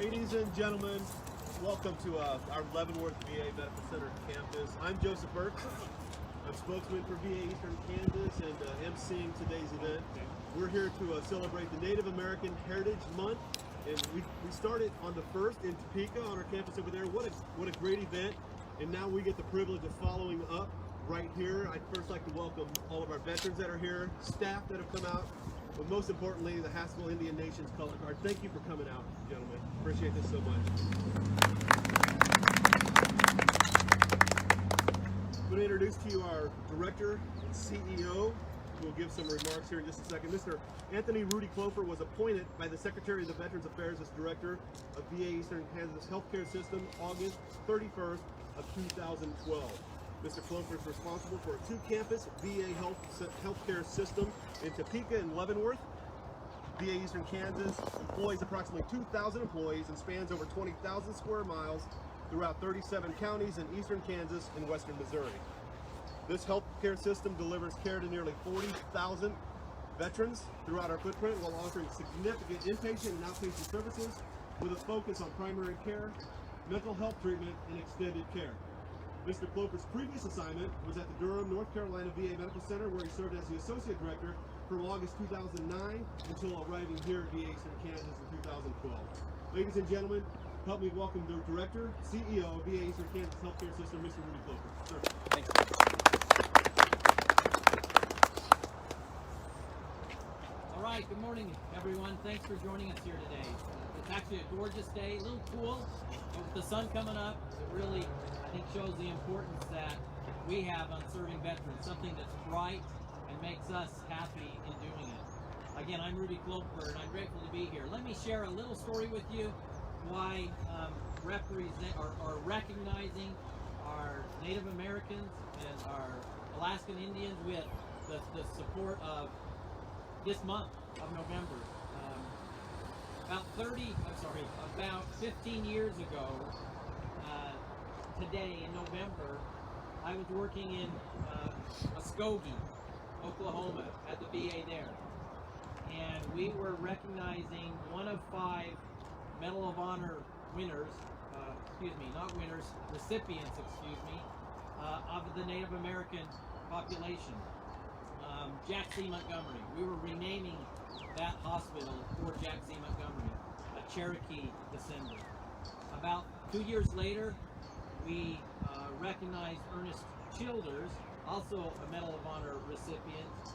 Ladies and gentlemen, welcome to our Leavenworth VA Medical Center campus. I'm Joseph Burke. I'm spokesman for VA Eastern Kansas and emceeing today's event. We're here to celebrate the Native American Heritage Month, and we started on the 1st in Topeka on our campus over there. What a great event, and now we get the privilege of following up right here. I'd first like to welcome all of our veterans that are here, staff that have come out, but most importantly, the Haskell Indian Nation's Color Guard. Thank you for coming out, gentlemen. Appreciate this so much. I'm going to introduce to you our director and CEO, who will give some remarks here in just a second. Mr. Anthony Rudy Cloper was appointed by the Secretary of the Veterans Affairs as director of VA Eastern Kansas Healthcare System August 31st of 2012. Mr. Cloper is responsible for a two-campus VA healthcare system in Topeka and Leavenworth. VA Eastern Kansas employs approximately 2,000 employees and spans over 20,000 square miles throughout 37 counties in eastern Kansas and western Missouri. This healthcare system delivers care to nearly 40,000 veterans throughout our footprint while offering significant inpatient and outpatient services with a focus on primary care, mental health treatment, and extended care. Mr. Cloper's previous assignment was at the Durham, North Carolina VA Medical Center, where he served as the Associate Director from August 2009 until arriving here at VA Eastern Kansas in 2012. Ladies and gentlemen, help me welcome the Director, CEO of VA Eastern Kansas Healthcare System, Mr. Rudy Cloper. Sir. Thanks. All right, good morning, everyone. Thanks for joining us here today. It's actually a gorgeous day, a little cool, but with the sun coming up, it really, I think, shows the importance that we have on serving veterans, something that's bright and makes us happy in doing it. Again, I'm Rudy Cloper, and I'm grateful to be here. Let me share a little story with you why recognizing our Native Americans and our Alaskan Indians with the support of this month of November. About 15 years ago, today in November, I was working in Muskogee, Oklahoma, at the VA there. And we were recognizing one of 5 Medal of Honor winners, recipients, of the Native American population. Jack C. Montgomery. We were renaming that hospital for Jack C. Montgomery, a Cherokee descendant. About 2 years later, we recognized Ernest Childers, also a Medal of Honor recipient,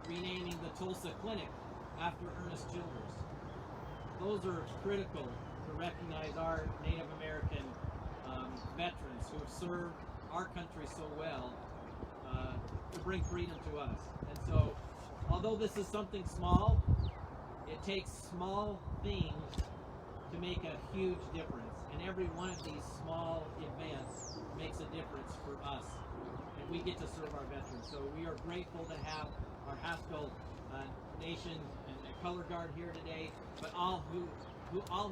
renaming the Tulsa Clinic after Ernest Childers. Those are critical to recognize our Native American veterans who have served our country so well to bring freedom to us. And so, although this is something small, it takes small things to make a huge difference. And every one of these small events makes a difference for us. And we get to serve our veterans. So we are grateful to have our Haskell Nation and Color Guard here today, but all who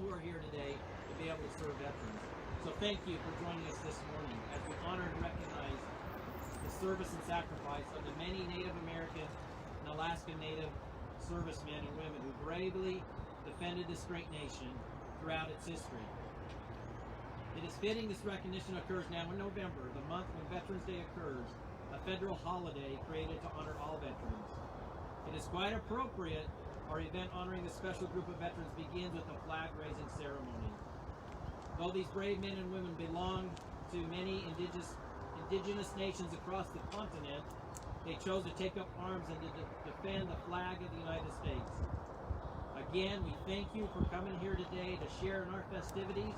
are here today to be able to serve veterans. So thank you for joining us this morning as we honor and recognize the service and sacrifice of the many Native American and Alaskan Native servicemen and women who bravely defended this great nation throughout its history. It is fitting this recognition occurs now in November, the month when Veterans Day occurs, a federal holiday created to honor all veterans. It is quite appropriate our event honoring this special group of veterans begins with a flag-raising ceremony. Though these brave men and women belong to many indigenous nations across the continent, they chose to take up arms and to defend the flag of the United States. Again, we thank you for coming here today to share in our festivities.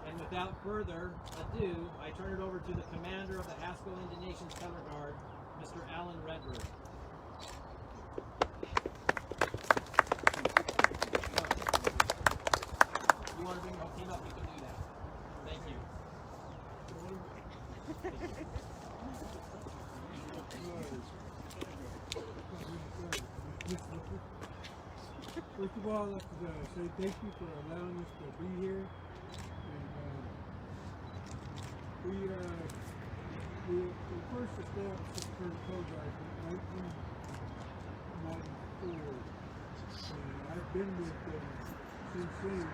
And without further ado, I turn it over to the commander of the Haskell Indian Nation's Color Guard, Mr. Alan Redbird. You want to bring the whole team up, you can do that. Thank you. First of all, I'd like to say thank you for allowing us to be here. And we first established the first Color Guard in 1994. And I've been with them since then.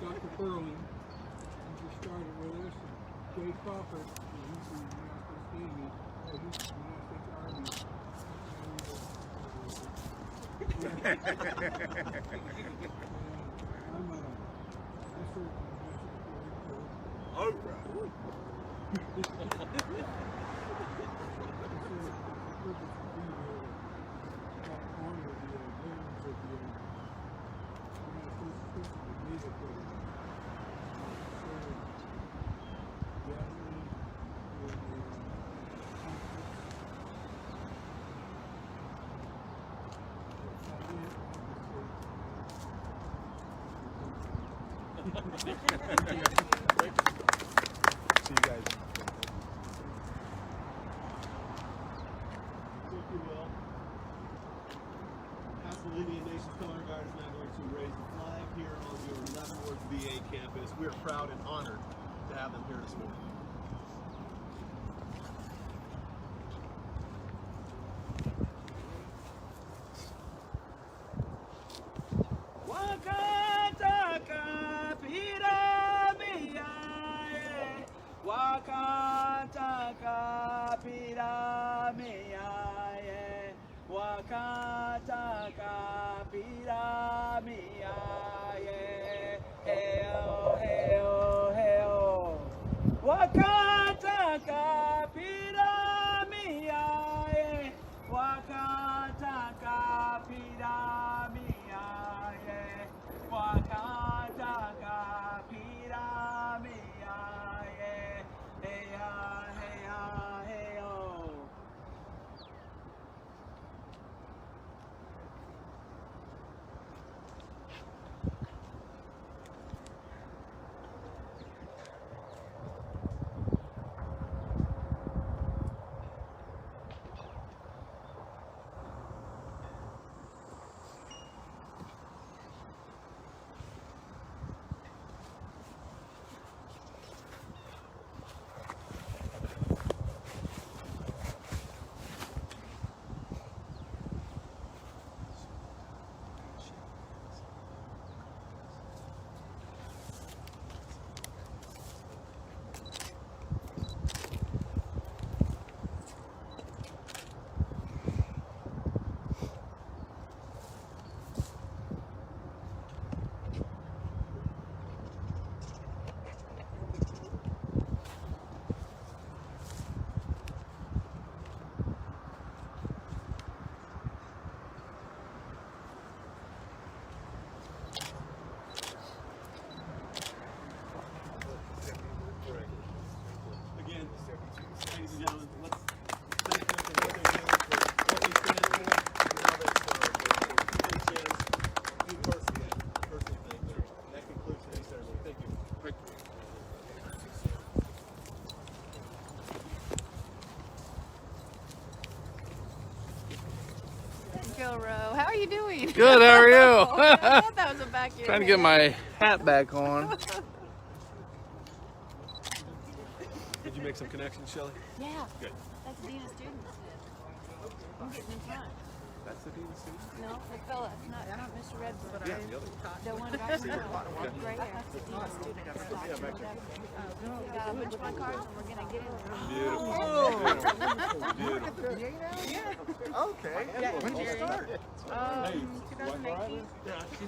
Dr. Burling, he just started with us, and Jay Crawford, he's the United States Navy, he's the United States Army. I'm a served in the National Guard. Oh, crap. See you guys. So if you will, Hassel-Indian Nation's Color Guard is now going to raise the flag here on your Leavenworth VA campus. We are proud and honored to have them here this morning. Again, ladies and gentlemen, let's thank them for what they do, for what they stand for, and how they serve. They stand. You personally thank them. And that concludes today's ceremony. Thank you. Joe Rowe. How are you doing? Good, how are you? I thought that was a back Trying to get my hat back on. Did you make some connections, Shelley? Yeah. Good. That's Dina students. I'm getting in front. That's the dean of students. No, the fella, not Mr. Redwood. Yeah, the other one. The one right now. Right here. That's the Dina student. Yeah, back there. We got a bunch of my cars and we're going to get in there. Beautiful. Beautiful. Okay. When did you start? 2018.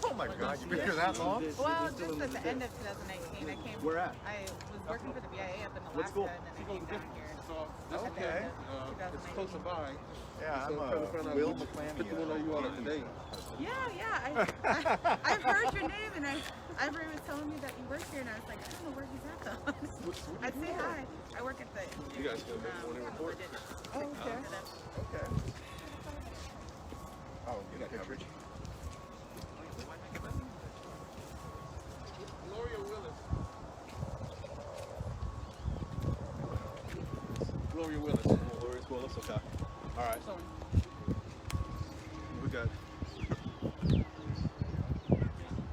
Oh my God, you've been here that long? Well, just at the end of 2018, I came. Where at? I was working for the BIA up in What Alaska, school? and then I came down here. Okay. It's close by. Yeah, I'm Will McClammy. Today. Yeah. I've heard your name, and Ivory was telling me that you work here, and I was like, I don't know where he's at though. I'd say hi. I work at the. You guys gonna make morning report? Oh, okay. Okay. Oh, you got coverage. Gloria Willis. Glorious Willis, okay. All right. We got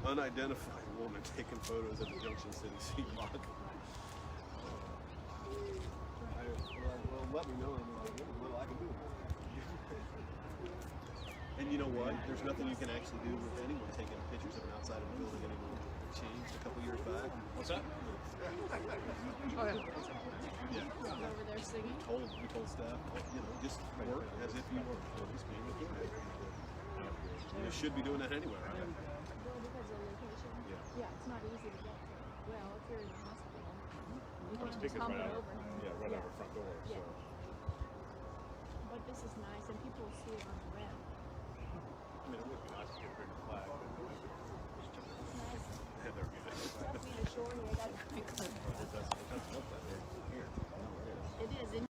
unidentified woman taking photos at the Junction City C block. Well, let me know, and what I can do. you know what? There's nothing you can actually do with anyone taking pictures of an outside of a building anymore. It changed a couple years back. What's that? Oh, yeah. Yeah. Over there singing. We told staff, you know, just work as if you were just being recorded. You should be doing that anyway, right? Well, because of location. Yeah. Yeah, it's not easy to get to. Well, if you're in the hospital, you can Stick just it hump right it out. over. Yeah, right out our front door. Yeah. So. But this is nice, and people see it on the web. I mean, it would be nice to get a bigger flag. It's nice. Yeah, they're good. Except being a shorty, I got That's what that is here. it is.